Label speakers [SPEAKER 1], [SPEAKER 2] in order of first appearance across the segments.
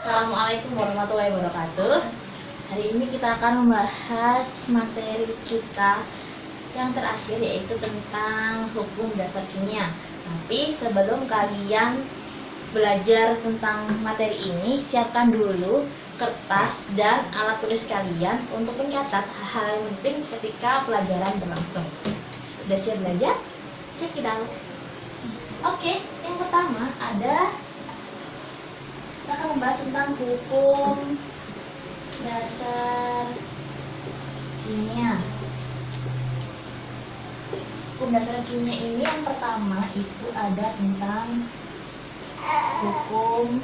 [SPEAKER 1] Assalamualaikum warahmatullahi wabarakatuh. Hari ini kita akan membahas materi kita yang terakhir, yaitu tentang hukum dasar kimia. Tapi sebelum kalian belajar tentang materi ini, siapkan dulu kertas dan alat tulis kalian untuk mencatat hal-hal yang penting ketika pelajaran berlangsung. Sudah siap belajar? Check it out. Oke, yang pertama kita akan membahas tentang hukum dasar kimia. Hukum dasar kimia ini yang pertama itu ada tentang hukum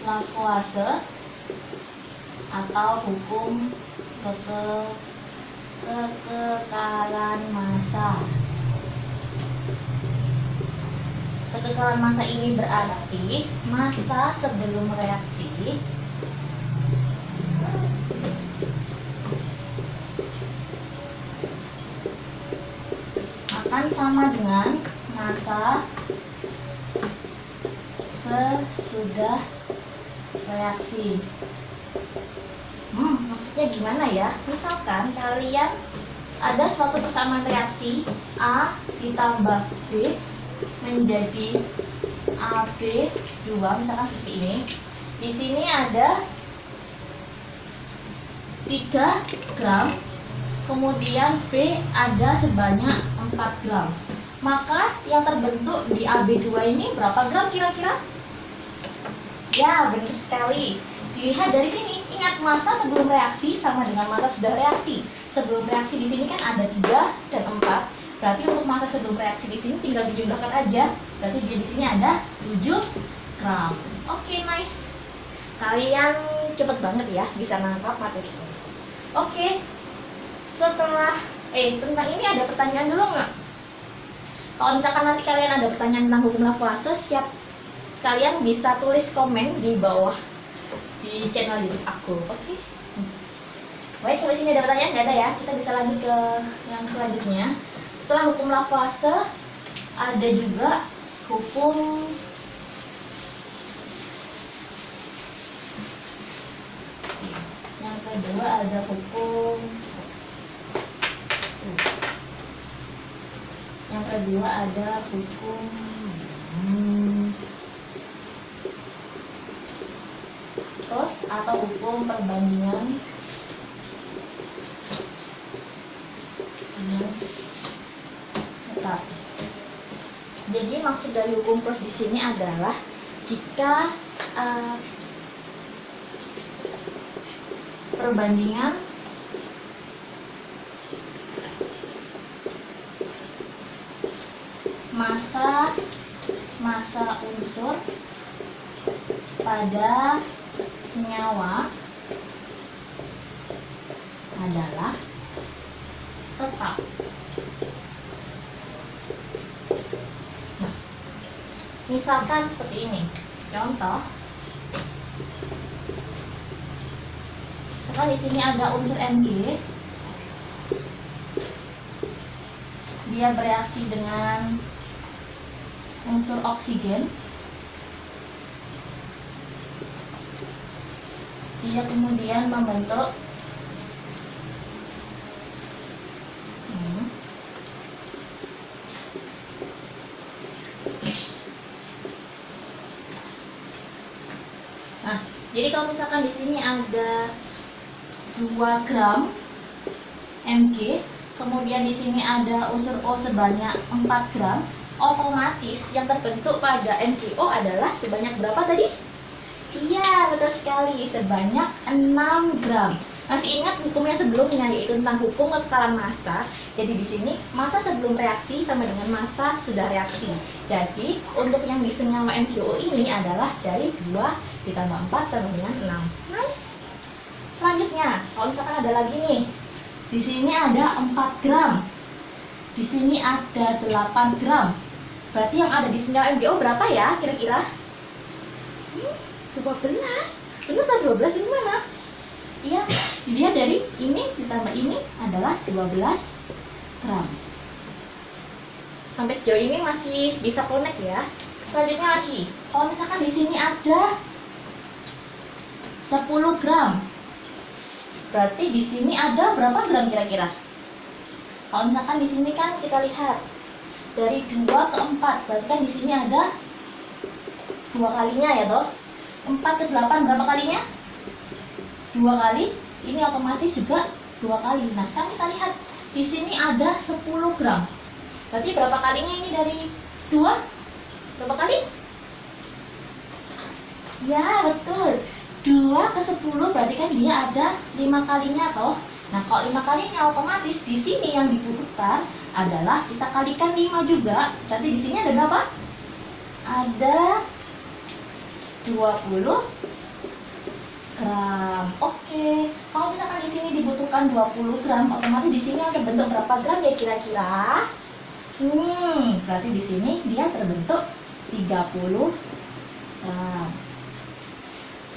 [SPEAKER 1] Lavoisier atau hukum kekekalan massa. Kekekalan massa ini berarti massa sebelum reaksi akan sama dengan massa sesudah reaksi. Maksudnya gimana ya? Misalkan kalian ada suatu persamaan reaksi A ditambah B menjadi AB2, misalkan seperti ini. Di sini ada 3 gram, kemudian B ada sebanyak 4 gram. Maka yang terbentuk di AB2 ini berapa gram kira-kira? Ya, benar sekali. Dilihat dari sini, ingat massa sebelum reaksi sama dengan massa sudah reaksi. Sebelum reaksi di sini kan ada 3 dan 4. Berarti untuk massa sebelum reaksi di sini tinggal dijumlahkan aja. Berarti di sini ada 7 gram. Oke, nice. Kalian cepet banget ya bisa nangkap materi ini. Oke. Setelah tentang ini ada pertanyaan dulu nggak? Kalau misalkan nanti kalian ada pertanyaan tentang hukum Lavoisier, siap kalian bisa tulis komen di bawah di channel YouTube aku. Oke. Baik, sampai sini ada pertanyaan? Nggak ada ya? Kita bisa lanjut ke yang selanjutnya. Setelah hukum Lavoisier ada juga hukum yang kedua, ada hukum yang kedua ada hukum Rosse atau hukum perbandingan tetap. Jadi maksud dari hukum Rosse di sini adalah jika perbandingan massa unsur pada senyawa adalah tetap. Nah, misalkan seperti ini. Contoh, di sini ada unsur Mg. Dia bereaksi dengan unsur oksigen. Dia kemudian membentuk jadi kalau misalkan di sini ada 2 gram Mg, kemudian di sini ada unsur O sebanyak 4 gram, otomatis yang terbentuk pada MgO adalah sebanyak berapa tadi? Iya, betul sekali, sebanyak 6 gram. Masih ingat hukumnya sebelumnya, yaitu tentang hukum kekekalan massa. Jadi di sini massa sebelum reaksi sama dengan massa sesudah reaksi. Jadi untuk yang di senyawa MgO ini adalah dari 2 ditambah 4 sama dengan 6. Nice. Selanjutnya, kalau misalkan ada lagi nih, di sini ada 4 gram, di sini ada 8 gram. Berarti yang ada di senyawa MgO berapa ya kira-kira? 12. Benar kan 12 ini mana? Iya, dia dari ini ditambah ini adalah 12 gram. Sampai sejauh ini masih bisa connect ya. Selanjutnya lagi, Kalau misalkan di sini ada 10 gram, berarti di sini ada berapa gram kira-kira? Kalau misalkan di sini kan kita lihat dari 2 ke 4, berarti kan di sini ada 2 kalinya ya toh. 4 ke 8 berapa kalinya? 2 kali. Ini otomatis juga 2 kali. Nah, sekarang kita lihat di sini ada 10 gram. Berarti berapa kalinya ini dari 2? Berapa kali? Ya, betul. 2 ke 10 berarti kan dia ada 5 kalinya toh. Nah, kalau 5 kalinya otomatis di sini yang dibutuhkan adalah kita kalikan 5 juga. Berarti di sini ada berapa? Ada 20 gram. Oke. Kalau misalkan di sini dibutuhkan 20 gram, otomatis di sini ada bentuk berapa gram ya kira-kira? Berarti di sini dia terbentuk 30 gram.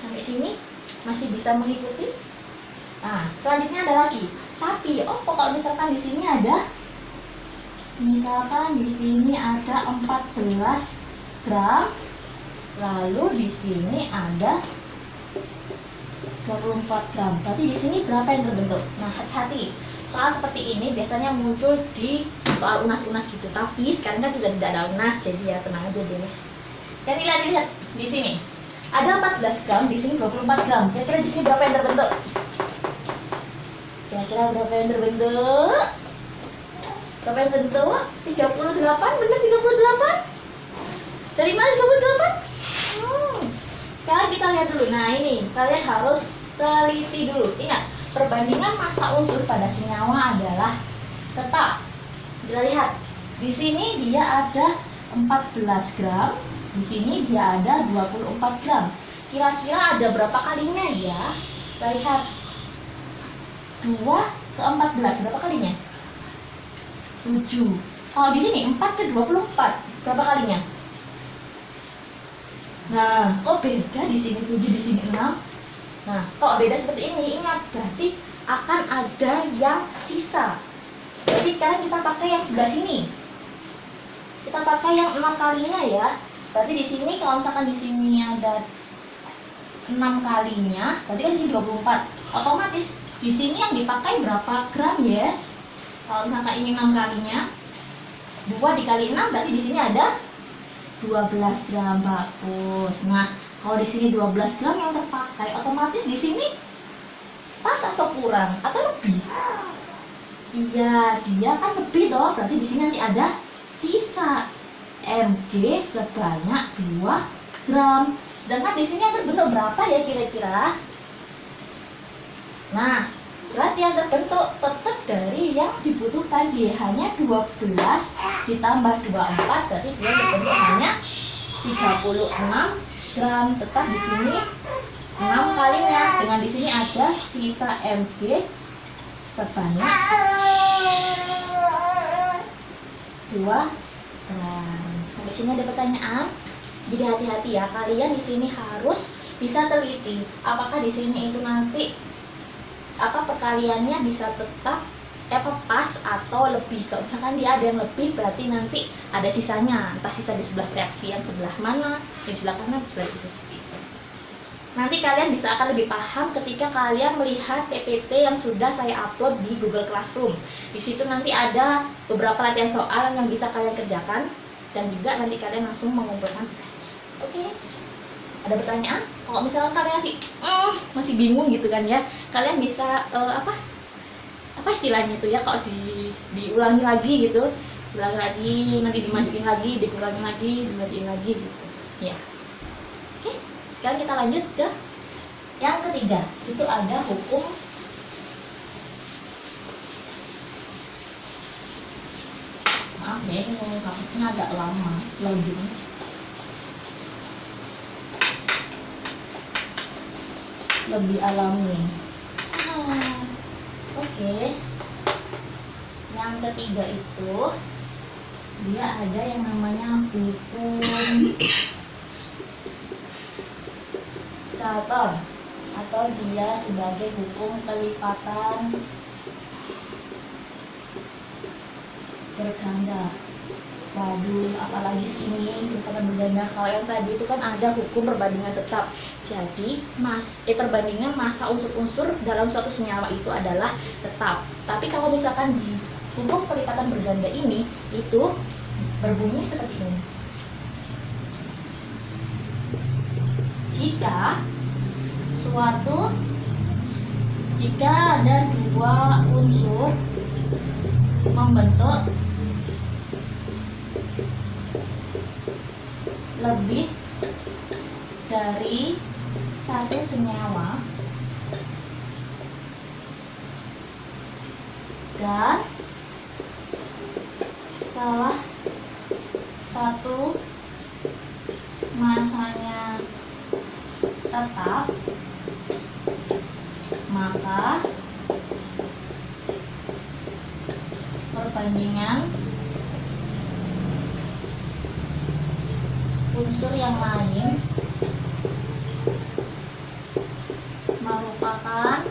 [SPEAKER 1] Sampai sini masih bisa mengikuti? Nah, selanjutnya ada lagi. Tapi, kalau misalkan di sini ada, misalkan di sini ada 14 gram, lalu di sini ada 24 gram. Berarti di sini berapa yang terbentuk? Nah, hati-hati. Soal seperti ini biasanya muncul di soal unas-unas gitu. Tapi sekarang kan juga tidak ada unas, jadi ya tenang aja deh. Sekarang lihat di sini. Ada 14 gram, di sini 24 gram. Kira-kira di sini berapa yang terbentuk? Kira-kira berapa yang terbentuk? Berapa yang terbentuk? 38, benar 38? Dari mana 38? Sekarang kita lihat dulu. Nah, ini kalian harus teliti dulu. Ingat, perbandingan massa unsur pada senyawa adalah tetap. Kita lihat, di sini dia ada 14 gram. Di sini dia ada 24 gram. Kira-kira ada berapa kalinya ya? Kita lihat. 2 ke 14, berapa kalinya? 7. Kalau di sini 4 ke 24, berapa kalinya? Nah, kok beda di sini 7, di sini 6? Nah, kalau beda seperti ini, ingat berarti akan ada yang sisa. Jadi sekarang kita pakai yang sebelah sini. Kita pakai yang 6 kalinya ya. Berarti di sini kalau misalkan di sini ada 6 kalinya, berarti kan di sini 24. Otomatis di sini yang dipakai berapa gram, yes? Kalau misalkan ini 6 kalinya, 2 dikali 6 berarti di sini ada 12 gram. Bagus. Nah, kalau di sini 12 gram yang terpakai, otomatis di sini pas atau kurang atau lebih? Iya, dia kan lebih toh. Berarti di sini nanti ada sisa Mg sebanyak 2 gram. Sedangkan di sini yang terbentuk berapa ya kira-kira? Nah, berarti yang terbentuk tetap dari yang dibutuhkan, dia hanya 12 ditambah 24, berarti dia terbentuk hanya 36 gram. Tetap di sini 6 kalinya, dengan di sini ada sisa Mg sebanyak 2 gram. Sampai sini ada pertanyaan? Jadi hati-hati ya, kalian di sini harus bisa teliti apakah di sini itu nanti perkaliannya bisa tetap pas atau lebih. Kalau misalkan dia ada yang lebih, berarti nanti ada sisanya, entah sisa di sebelah reaksi yang sebelah mana, di sebelah kanan, di sebelah kiri seperti itu. Nanti kalian bisa akan lebih paham ketika kalian melihat PPT yang sudah saya upload di Google Classroom. Di situ nanti ada beberapa latihan soal yang bisa kalian kerjakan, dan juga nanti kalian langsung mengumpulkan tugasnya. Oke? Ada pertanyaan? Kalau misalkan kalian masih bingung gitu kan ya, kalian bisa apa istilahnya itu ya, kalau diulangi lagi gitu, ulangi lagi, nanti dimajuin lagi, dikurangi lagi, dimajuin lagi gitu ya. Oke, sekarang kita lanjut ke yang ketiga. Itu ada hukum maaf ya, ini kasusnya agak lama loading. Lebih alami. Oke. Yang ketiga itu dia ada yang namanya hukum Dalton, atau dia sebagai hukum kelipatan berganda. Waduh, apalagi sini merupakan berganda. Kalau yang tadi itu kan ada hukum perbandingan tetap. Jadi perbandingan massa unsur-unsur dalam suatu senyawa itu adalah tetap. Tapi kalau misalkan di hukum kelipatan berganda ini itu berbunyi seperti ini. Jika ada dua unsur membentuk lebih dari satu senyawa dan salah satu massanya tetap, maka perbandingan unsur yang lain merupakan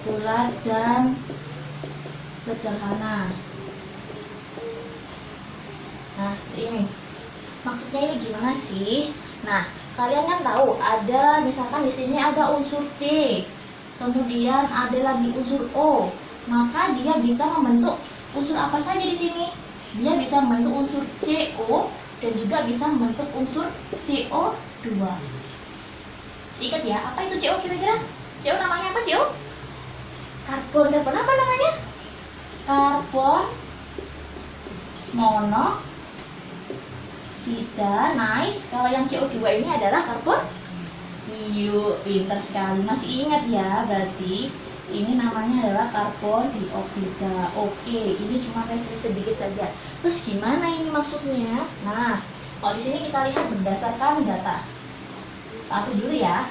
[SPEAKER 1] bulat dan sederhana. Nah, seperti ini. Maksudnya ini gimana sih? Nah, kalian kan tahu ada misalkan di sini ada unsur C, kemudian ada lagi unsur O, maka dia bisa membentuk unsur apa saja di sini? Dia bisa membentuk unsur CO dan juga bisa membentuk unsur CO2. Ingat ya, apa itu CO kira-kira? CO namanya apa CO? Karbon apa namanya? Karbon monoksida. Nice. Kalau yang CO2 ini adalah karbon. Yuk, pintar sekali. Masih ingat ya? Berarti ini namanya adalah karbon dioksida. Oke, ini cuma review sedikit saja. Terus gimana ini maksudnya? Nah, kalau di sini kita lihat berdasarkan data. Aku dulu ya.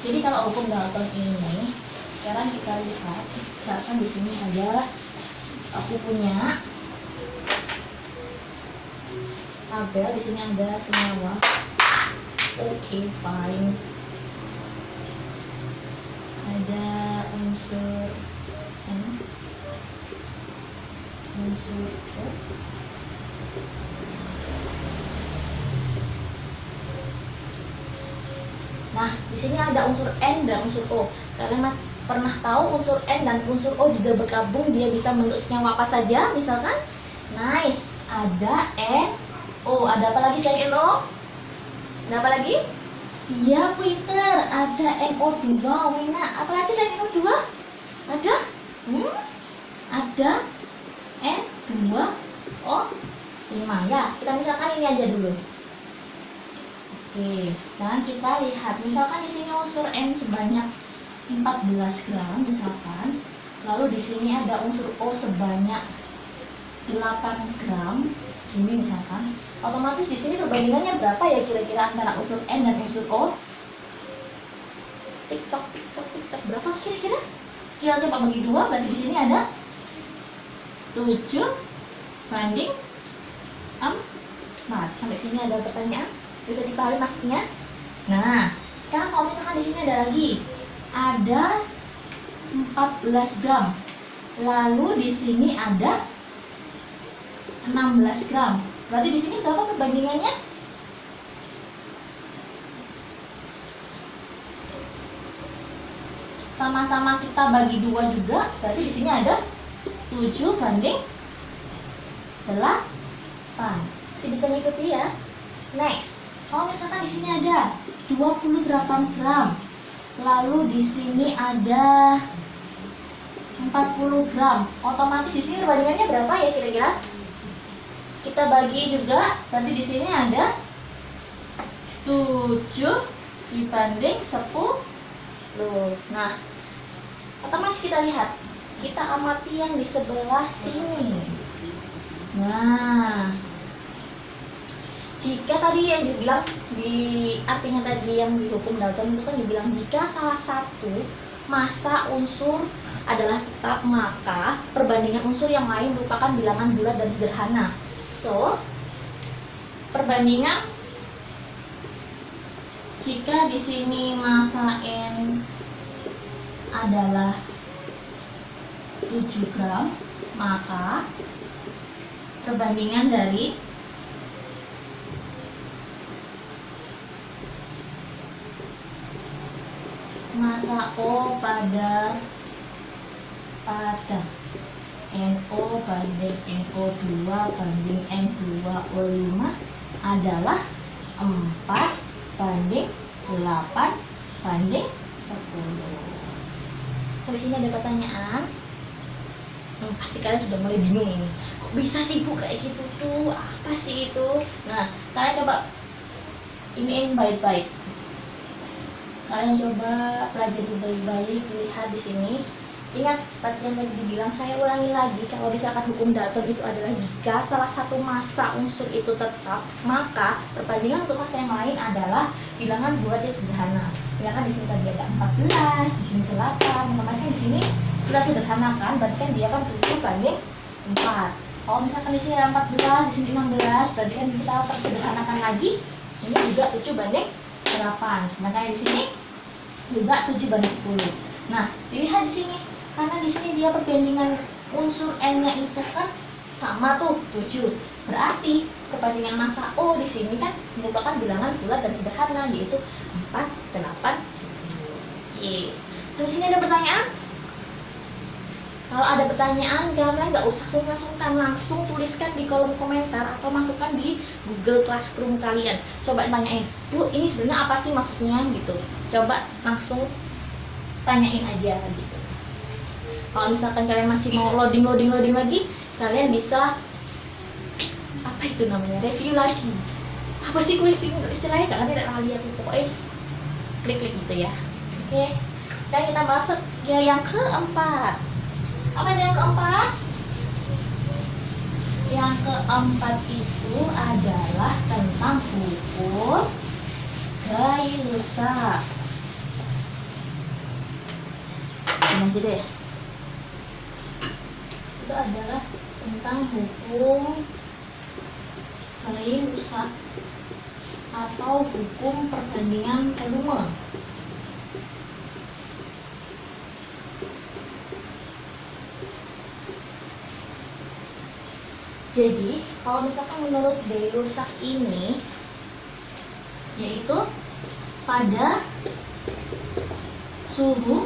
[SPEAKER 1] Jadi kalau hukum Dalton ini, sekarang kita lihat. Misalkan di sini ada aku punya tabel, di sini ada senyawa. Oke, fine. Ada unsur N, unsur O, nah di sini ada unsur N dan unsur O. Kalian pernah tahu unsur N dan unsur O juga bergabung dia bisa membentuk senyawa apa saja? Misalkan, nice, ada NO. Ada apa lagi selain NO? Ada apa lagi? Iya, pinter. Ada NO2. Wena, apalagi selain NO2? Ada? Ada N2O5 ya. Kita misalkan ini aja dulu. Oke, sekarang kita lihat. Misalkan di sini unsur N sebanyak 14 gram misalkan. Lalu di sini ada unsur O sebanyak 8 gram. Ini misalkan, otomatis di sini perbandingannya berapa ya kira-kira antara unsur N dan unsur O? Tik-tok, berapa kira-kira? Kita coba bagi 2, berarti di sini ada 7 banding 4. Sampai sini ada pertanyaan? Bisa dipahami maksudnya? Nah, sekarang kalau misalkan di sini ada lagi, ada 14 gram. Lalu di sini ada 16 gram. Berarti di sini berapa perbandingannya? Sama-sama kita bagi 2 juga. Berarti di sini ada 7 banding 8. Masih bisa ngikuti ya? Next. Kalau misalkan di sini ada 28 gram. Lalu di sini ada 40 gram. Otomatis di sini perbandingannya berapa ya kira-kira? Kita bagi juga, berarti di sini ada 7 dibanding 10. Nah, otomatis kita lihat, kita amati yang di sebelah sini. Nah, jika tadi yang dibilang artinya tadi yang di hukum Dalton itu kan dibilang jika salah satu massa unsur adalah tetap, maka perbandingan unsur yang lain merupakan bilangan bulat dan sederhana. So, perbandingan jika di sini massa N adalah 7 gram, maka perbandingan dari massa O pada NO banding NO2 banding N2O5 adalah 4 banding 8 banding 10. Sampai sini ada pertanyaan? Pasti kalian sudah mulai bingung ini. Kok bisa sih Bu kayak gitu tuh? Apa sih itu? Nah, kalian coba ini baik-baik. Kalian coba pelajari baik-baik, lihat di sini. Ingat seperti yang tadi dibilang, saya ulangi lagi, kalau misalkan hukum Dalton itu adalah jika salah satu massa unsur itu tetap, maka perbandingan untuk massa yang lain adalah bilangan bulat yang sederhana. Misalkan di sini tadi ada 14, di sini 8, otomatis di sini kita sederhanakan, berarti kan dia kan 7 banding 4. Kalau misalkan di sini ada 14, di sini 16, berarti kan kita akan sederhanakan lagi, ini juga 7 banding 8. Sedangkan di sini juga 7 banding 10. Nah, dilihat di sini. Karena di sini dia perbandingan unsur N-nya itu kan sama tuh 7. Berarti perbandingan massa O di sini kan merupakan bilangan bulat dan sederhana, yaitu 4, 8, 10. Sampai sini ada pertanyaan? Kalau ada pertanyaan, kalian nggak usah sungkan-sungkan, langsung tuliskan di kolom komentar atau masukkan di Google Classroom kalian. Coba tanyain, Bu, ini sebenarnya apa sih maksudnya gitu. Coba langsung tanyain aja gitu. Kalau misalkan kalian masih mau loading lagi, kalian bisa apa itu namanya, review lagi. Apa sih istilahnya? Kalian tidak lihat itu, pokoknya klik gitu ya. Oke, sekarang kita masuk ke yang keempat. Apa itu yang keempat? Yang keempat itu adalah tentang hukum gaya rusak. Ini aja deh. Itu adalah tentang hukum gaya rusak atau hukum perbandingan volume. Jadi, kalau misalkan menurut gaya rusak ini, yaitu pada suhu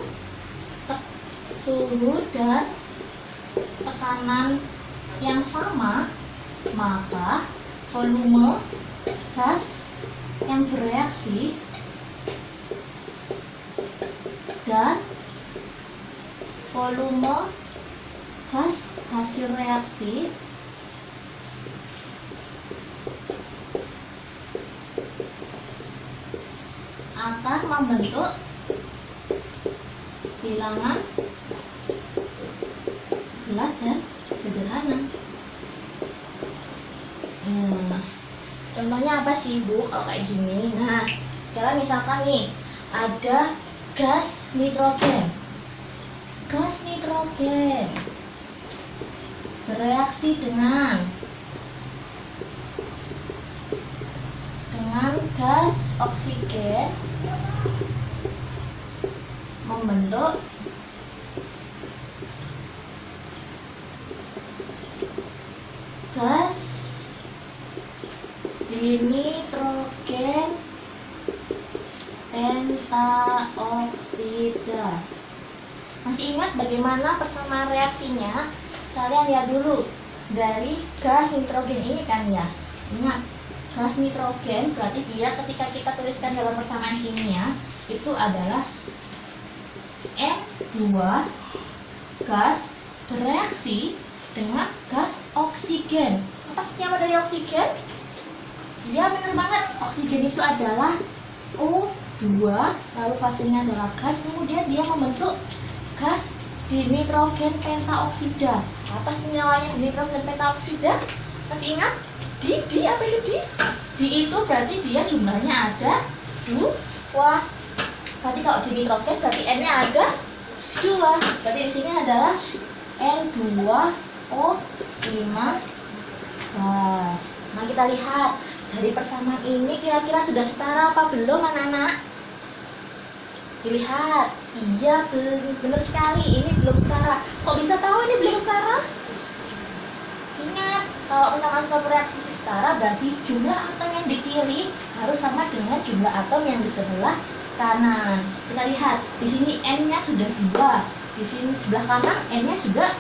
[SPEAKER 1] dan tekanan yang sama, maka volume gas yang bereaksi dan volume gas hasil reaksi akan membentuk bilangan bulat dan sederhana. Contohnya apa sih Bu kalau kayak gini? Nah, sekarang misalkan nih ada gas nitrogen. Gas nitrogen bereaksi dengan gas oksigen membentuk gas dinitrogen pentaoksida. Masih ingat bagaimana persamaan reaksinya? Kalian lihat dulu dari gas nitrogen ini kan ya. Ingat, gas nitrogen berarti dia ketika kita tuliskan dalam persamaan kimia itu adalah N2 gas bereaksi dengan gas oksigen. Apa senyawa dari oksigen? Ya benar banget, oksigen itu adalah O2, lalu fasenya adalah gas, kemudian dia membentuk gas dinitrogen pentaoksida. Apa senyawanya dinitrogen pentaoksida? Masih ingat? Di apa itu di itu berarti dia jumlahnya ada 2. Berarti kalau dinitrogen berarti N-nya ada 2. Berarti di sini adalah N2O5 gas. Nah, kita lihat dari persamaan ini kira-kira sudah setara apa belum anak-anak? Dilihat, iya benar sekali, ini belum setara. Kok bisa tahu ini belum setara? Ingat, kalau misalkan suatu reaksi itu setara, berarti jumlah atom yang di kiri harus sama dengan jumlah atom yang di sebelah kanan. Kita lihat, di sini N-nya sudah 2, di sini sebelah kanan N-nya juga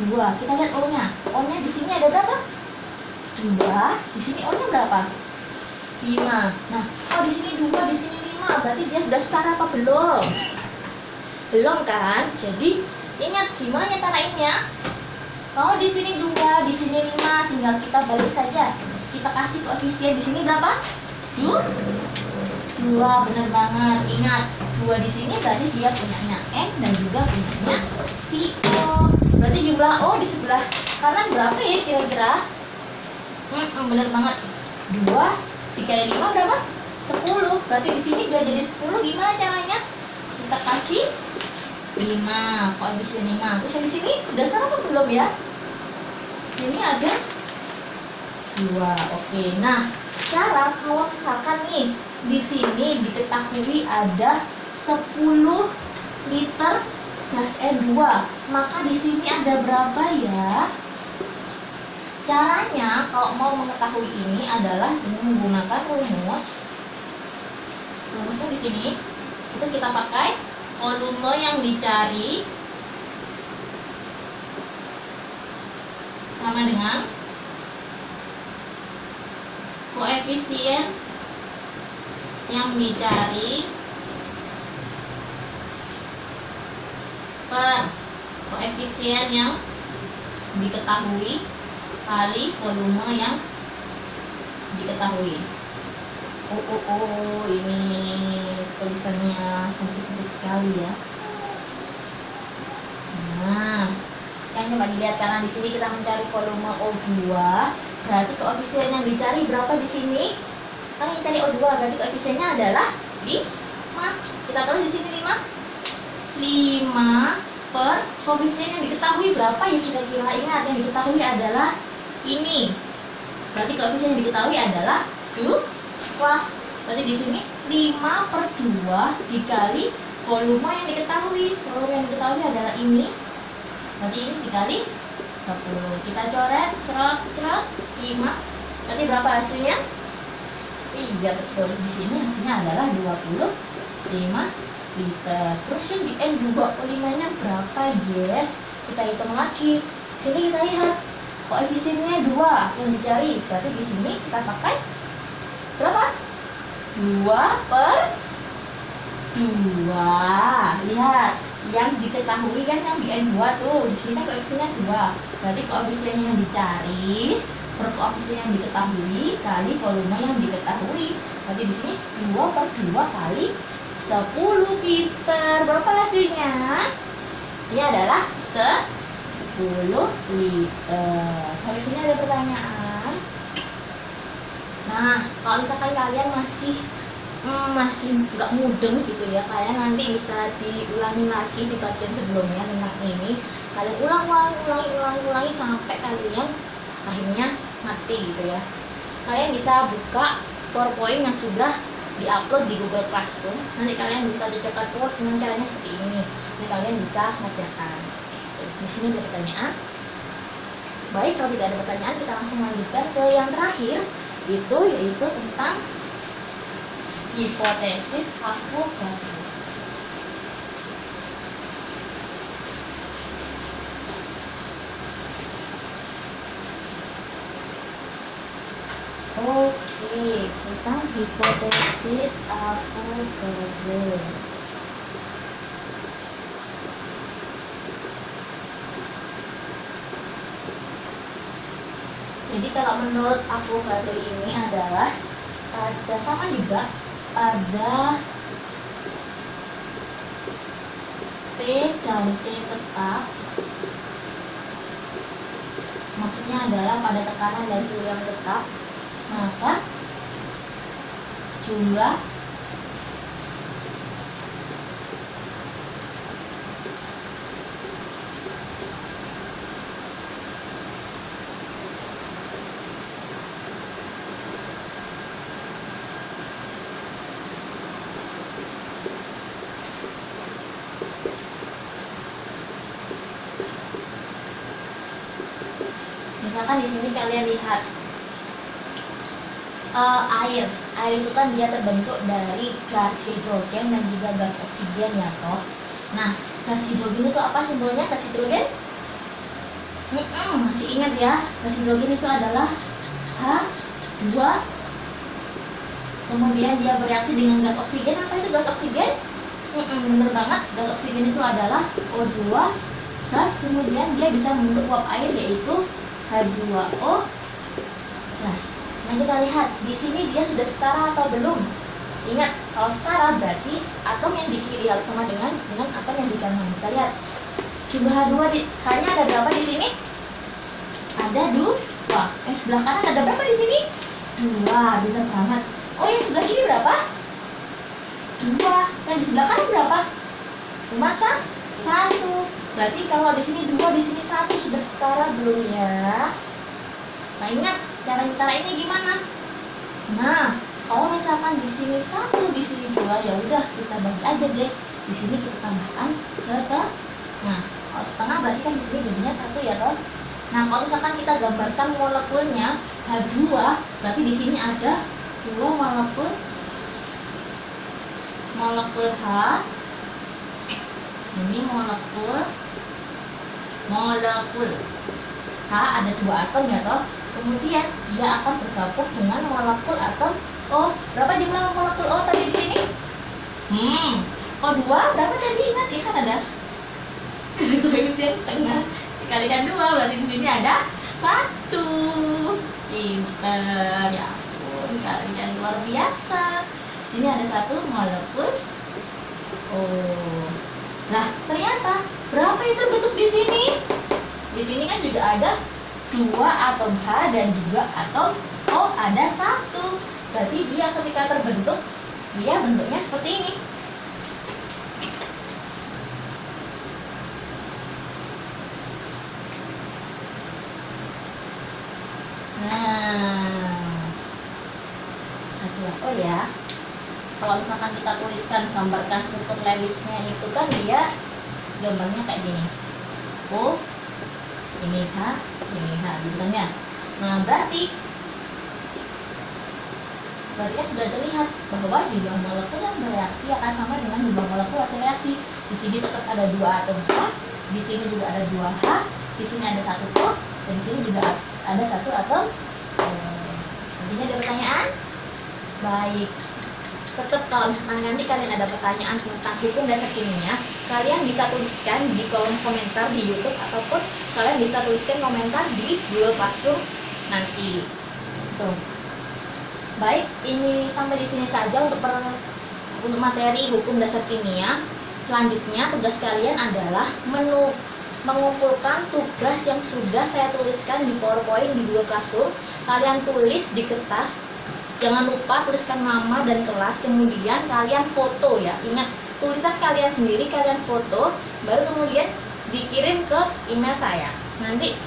[SPEAKER 1] 2. Kita lihat O-nya. O-nya di sini ada berapa? 2. Di sini O-nya berapa? 5. Nah, kalau di sini 2, di sini 5, berarti dia sudah setara apa belum? Belum kan? Jadi, ingat gimana nyetarainnya? Kalau di sini 2, di sini 5, tinggal kita balik saja. Kita kasih koefisien di sini berapa? 2, benar banget. Ingat, 2 di sini berarti dia punyanya N dan juga punyanya si O. Berarti jumlah O di sebelah kanan berapa ya kira-kira? Benar banget. 2 dikali 5 berapa? 10. Berarti di sini dia jadi 10. Gimana caranya? Kita kasih 5, koefisien 5. Terus yang di sini sudah setara apa belum ya? Sini ada 2. Oke. Nah, sekarang kalau misalkan nih di sini diketahui ada 10 liter gas N2, maka di sini ada berapa ya? Caranya kalau mau mengetahui ini adalah dengan menggunakan rumus. Rumusnya di sini itu kita pakai volume yang dicari sama dengan koefisien yang dicari per koefisien yang diketahui kali volume yang diketahui. Ini tulisannya sempit-sempit sekali ya. Nah, yang coba dilihat, karena di sini kita mencari volume O2, berarti koefisien yang dicari berapa di sini? Kan yang cari O2, berarti koefisiennya adalah 5. Kita tahu di sini 5. 5 per koefisien yang diketahui berapa ya kira-kira? Ingat, yang diketahui adalah ini. Berarti koefisien yang diketahui adalah 2. Berarti di sini 5 per 2 dikali volume yang diketahui. Volume yang diketahui adalah ini. Berarti ini dikali 10. Kita coret, cerot, 5. Berarti berapa hasilnya? Iya betul. Di sini hasilnya adalah 25 liter. Terus yang di N25-nya berapa, yes? Kita hitung lagi. Sini kita lihat koefisiennya 2 yang dicari. Berarti di sini kita pakai berapa? 2 per 2. Lihat, yang diketahui kan yang di N2 tuh. Di sini kan koefisiennya 2. Berarti koefisien yang dicari per koefisien yang diketahui kali volume yang diketahui. Berarti di sini 2 per 2 kali 10 liter. Berapa hasilnya? Ini adalah 10 liter. Habis ini ada pertanyaan. Nah, kalau misalkan kalian masih nggak mudeng gitu ya, kalian nanti bisa diulangi lagi di bagian sebelumnya tentang ini. Kalian ulangi sampai kalian akhirnya mati gitu ya. Kalian bisa buka PowerPoint yang sudah diupload di Google Classroom. Nanti kalian bisa coba dengan caranya seperti ini. Nanti kalian bisa ngerjakan. Di sini ada pertanyaan. Baik, kalau tidak ada pertanyaan, kita langsung lanjutkan ke yang terakhir, itu yaitu tentang hipotesis Avogadro. Oke, tentang hipotesis Avogadro. Jadi kalau menurut Avogadro ini adalah ada sama juga, ada T dan T tetap. Maksudnya adalah pada tekanan dan suhu yang tetap, maka jumlah Misalkan di sini kalian lihat air itu kan dia terbentuk dari gas hidrogen dan juga gas oksigen ya toh. Nah, gas hidrogen itu apa simbolnya? Gas hidrogen masih ingat ya, gas hidrogen itu adalah H2, kemudian dia bereaksi dengan gas oksigen. Apa itu gas oksigen? Bener banget, gas oksigen itu adalah O2 gas, kemudian dia bisa membentuk uap air yaitu H2O gas. Nah, kita lihat di sini dia sudah setara atau belum? Ingat, kalau setara berarti atom yang di kiri harus sama dengan atom yang di kanan. Kita lihat jumlah H2 hanya ada berapa di sini? Ada 2. Yang sebelah kanan ada berapa di sini? 2. Benar banget. Oh, yang sebelah kiri berapa? 2. Yang di sebelah kanan berapa? Cuma 1. Berarti kalau di sini 2, di sini 1, sudah setara belum ya? Nah, ingat cara cara ini gimana? Nah, kalau misalkan di sini 1, di sini 2, ya udah kita bagi aja deh. Di sini kita tambahkan setengah. Nah, kalau setengah berarti kan di sini jadinya 1 ya toh. Nah, kalau misalkan kita gambarkan molekulnya H2, berarti di sini ada 2 molekul H. Ini molekul H ada 2 atom ya toh. Kemudian dia akan bergabung dengan molekul atom O. Berapa jumlah molekul O tadi di sini? O2 berapa tadi? Ingat ya kan ada koefisien setengah dikalikan 2, berarti di sini ada 1. Pinter, ya ampun, kalian luar biasa. Sini ada 1 molekul O. Nah, ternyata berapa itu bentuk di sini? Di sini kan juga ada 2 atom H dan juga atom O, ada 1. Berarti dia ketika terbentuk, dia bentuknya seperti ini. Nah, oh ya, kalau misalkan kita tuliskan, gambarkan struktur Lewisnya itu kan dia gambarnya kayak gini. O, ini H, bintangnya. Nah, berarti kan sudah terlihat bahwa jumlah molekul yang bereaksi akan sama dengan jumlah molekul hasil reaksi. Di sini tetap ada 2 atom H, di sini juga ada 2 H, di sini ada 1 O, dan di sini juga ada 1 atom O. Di sini ada pertanyaan? Baik. Tetap kalau misalkan nanti kalian ada pertanyaan tentang hukum dasar kimia, kalian bisa tuliskan di kolom komentar di YouTube ataupun kalian bisa tuliskan komentar di Google Classroom nanti. Tuh. Baik, ini sampai di sini saja untuk materi hukum dasar kimia. Selanjutnya tugas kalian adalah mengumpulkan tugas yang sudah saya tuliskan di PowerPoint di Google Classroom. Kalian tulis di kertas. Jangan lupa tuliskan nama dan kelas, kemudian kalian foto ya. Ingat, tulisan kalian sendiri kalian foto, baru kemudian dikirim ke email saya. Nanti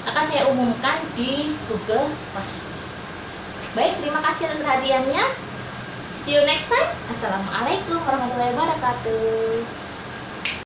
[SPEAKER 1] akan saya umumkan di Google Classroom. Baik, terima kasih atas perhatiannya. See you next time. Assalamualaikum warahmatullahi wabarakatuh.